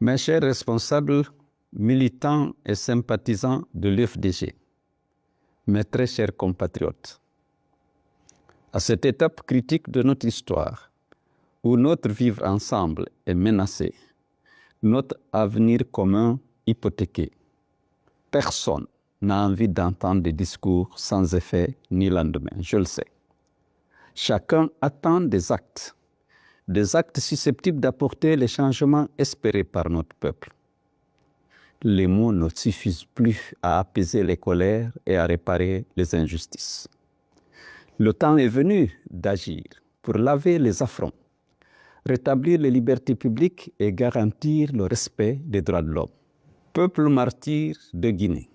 Mes chers responsables, militants et sympathisants de l'UFDG, mes très chers compatriotes, à cette étape critique de notre histoire, où notre vivre ensemble est menacé, notre avenir commun hypothéqué, personne n'a envie d'entendre des discours sans effet ni lendemain, je le sais. Chacun attend des actes susceptibles d'apporter les changements espérés par notre peuple. Les mots ne suffisent plus à apaiser les colères et à réparer les injustices. Le temps est venu d'agir pour laver les affronts, rétablir les libertés publiques et garantir le respect des droits de l'homme. Peuple martyr de Guinée,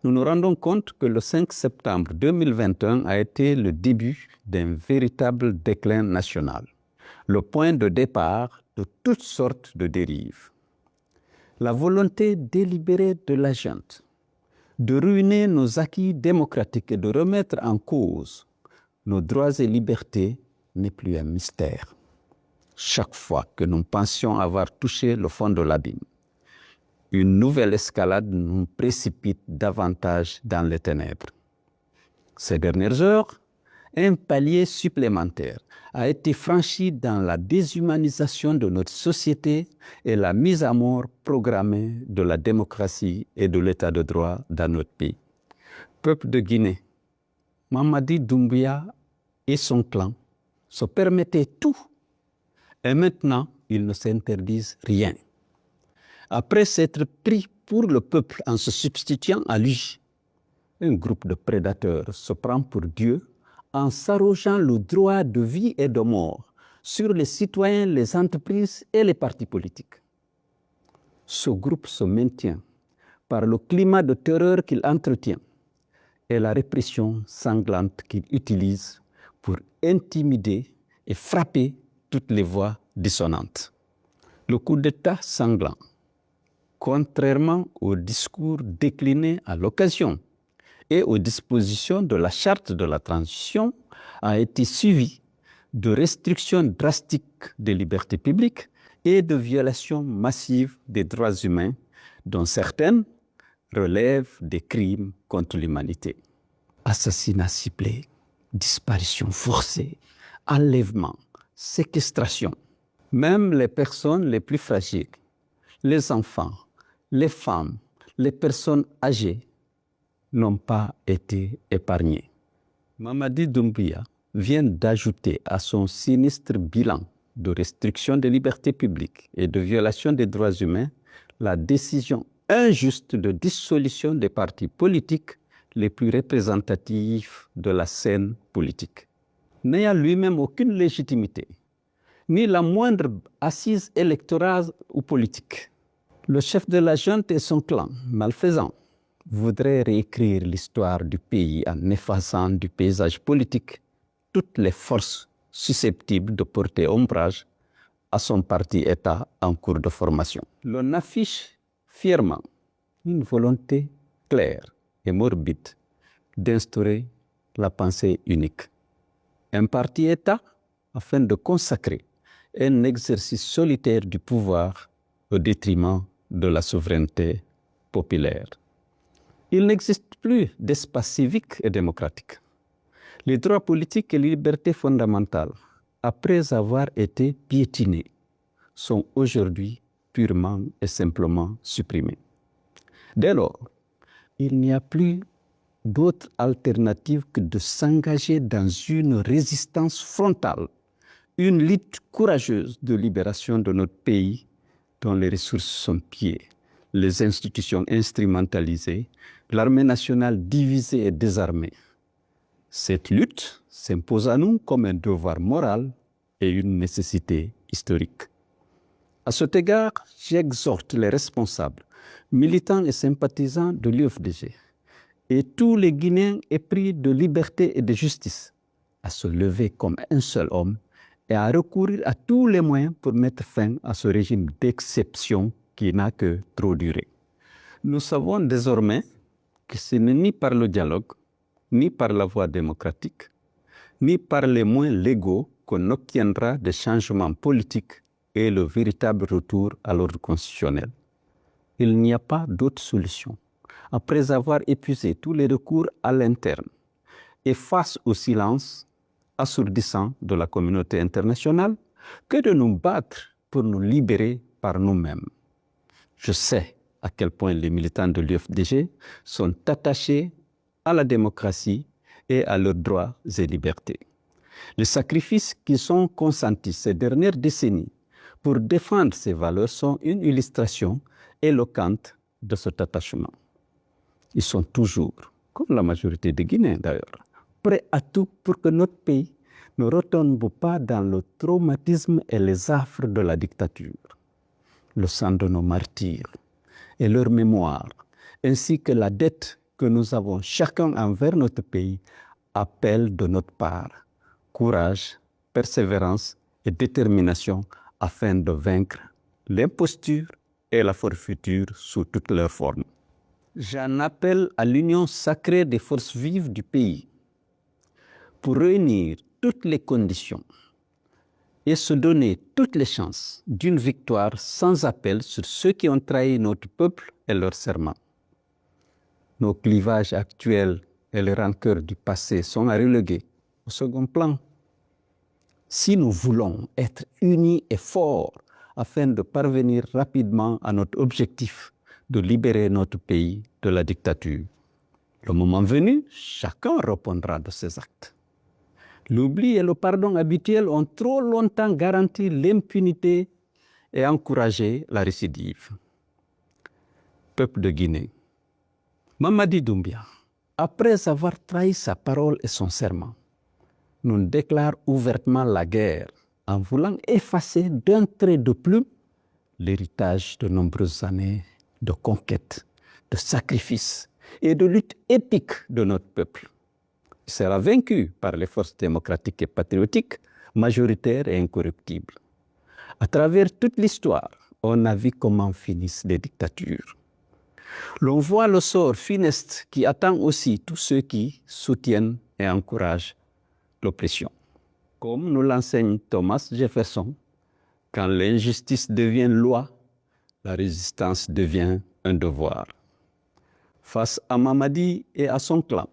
nous nous rendons compte que le 5 septembre 2021 a été le début d'un véritable déclin national, le point de départ de toutes sortes de dérives. La volonté délibérée de la junte de ruiner nos acquis démocratiques et de remettre en cause nos droits et libertés n'est plus un mystère. Chaque fois que nous pensions avoir touché le fond de l'abîme, une nouvelle escalade nous précipite davantage dans les ténèbres. Ces dernières heures, un palier supplémentaire a été franchi dans la déshumanisation de notre société et la mise à mort programmée de la démocratie et de l'état de droit dans notre pays. Peuple de Guinée, Mamadi Doumbouya et son clan se permettaient tout. Et maintenant, ils ne s'interdisent rien. Après s'être pris pour le peuple en se substituant à lui, un groupe de prédateurs se prend pour Dieu en s'arrogeant le droit de vie et de mort sur les citoyens, les entreprises et les partis politiques. Ce groupe se maintient par le climat de terreur qu'il entretient et la répression sanglante qu'il utilise pour intimider et frapper toutes les voix dissonantes. Le coup d'État sanglant, contrairement aux discours déclinés à l'occasion et aux dispositions de la charte de la transition, a été suivi de restrictions drastiques des libertés publiques et de violations massives des droits humains, dont certaines relèvent des crimes contre l'humanité. Assassinats ciblés, disparitions forcées, enlèvements, séquestration. Même les personnes les plus fragiles, les enfants, les femmes, les personnes âgées n'ont pas été épargnées. Mamadi Doumbouya vient d'ajouter à son sinistre bilan de restriction des libertés publiques et de violation des droits humains la décision injuste de dissolution des partis politiques les plus représentatifs de la scène politique. N'ayant lui-même aucune légitimité, ni la moindre assise électorale ou politique, le chef de la junte et son clan, malfaisant, voudraient réécrire l'histoire du pays en effaçant du paysage politique toutes les forces susceptibles de porter ombrage à son parti-État en cours de formation. L'on affiche fièrement une volonté claire et morbide d'instaurer la pensée unique. Un parti-État afin de consacrer un exercice solitaire du pouvoir au détriment de la souveraineté populaire. Il n'existe plus d'espace civique et démocratique. Les droits politiques et les libertés fondamentales, après avoir été piétinés, sont aujourd'hui purement et simplement supprimés. Dès lors, il n'y a plus d'autre alternative que de s'engager dans une résistance frontale, une lutte courageuse de libération de notre pays dont les ressources sont pillées, les institutions instrumentalisées, l'armée nationale divisée et désarmée. Cette lutte s'impose à nous comme un devoir moral et une nécessité historique. À cet égard, j'exhorte les responsables, militants et sympathisants de l'UFDG et tous les Guinéens épris de liberté et de justice à se lever comme un seul homme et à recourir à tous les moyens pour mettre fin à ce régime d'exception qui n'a que trop duré. Nous savons désormais que ce n'est ni par le dialogue, ni par la voie démocratique, ni par les moyens légaux qu'on obtiendra des changements politiques et le véritable retour à l'ordre constitutionnel. Il n'y a pas d'autre solution. Après avoir épuisé tous les recours à l'interne et face au silence assourdissant de la communauté internationale, que de nous battre pour nous libérer par nous-mêmes. Je sais à quel point les militants de l'UFDG sont attachés à la démocratie et à leurs droits et libertés. Les sacrifices qui sont consentis ces dernières décennies pour défendre ces valeurs sont une illustration éloquente de cet attachement. Ils sont toujours, comme la majorité des Guinéens d'ailleurs, prêts à tout pour que notre pays ne retombe pas dans le traumatisme et les affres de la dictature. Le sang de nos martyrs et leur mémoire, ainsi que la dette que nous avons chacun envers notre pays, appellent de notre part courage, persévérance et détermination afin de vaincre l'imposture et la forfaiture sous toutes leurs formes. J'en appelle à l'union sacrée des forces vives du pays pour réunir toutes les conditions et se donner toutes les chances d'une victoire sans appel sur ceux qui ont trahi notre peuple et leurs serments. Nos clivages actuels et les rancœurs du passé sont à reléguer au second plan. Si nous voulons être unis et forts afin de parvenir rapidement à notre objectif de libérer notre pays de la dictature, le moment venu, chacun répondra de ses actes. L'oubli et le pardon habituel ont trop longtemps garanti l'impunité et encouragé la récidive. Peuple de Guinée, Mamadi Doumbia, après avoir trahi sa parole et son serment, nous déclare ouvertement la guerre en voulant effacer d'un trait de plume l'héritage de nombreuses années de conquête, de sacrifices et de lutte épique de notre peuple. Il sera vaincu par les forces démocratiques et patriotiques, majoritaires et incorruptibles. À travers toute l'histoire, on a vu comment finissent les dictatures. L'on voit le sort funeste qui attend aussi tous ceux qui soutiennent et encouragent l'oppression. Comme nous l'enseigne Thomas Jefferson, quand l'injustice devient loi, la résistance devient un devoir. Face à Mamadi et à son clan,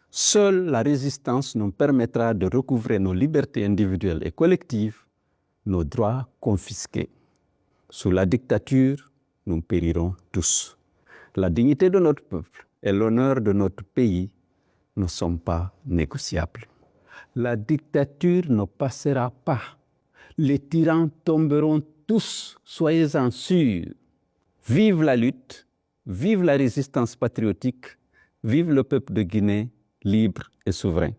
seule la résistance nous permettra de recouvrer nos libertés individuelles et collectives, nos droits confisqués. Sous la dictature, nous périrons tous. La dignité de notre peuple et l'honneur de notre pays ne sont pas négociables. La dictature ne passera pas. Les tyrans tomberont tous, soyez-en sûrs. Vive la lutte, vive la résistance patriotique, vive le peuple de Guinée, libre et souverain.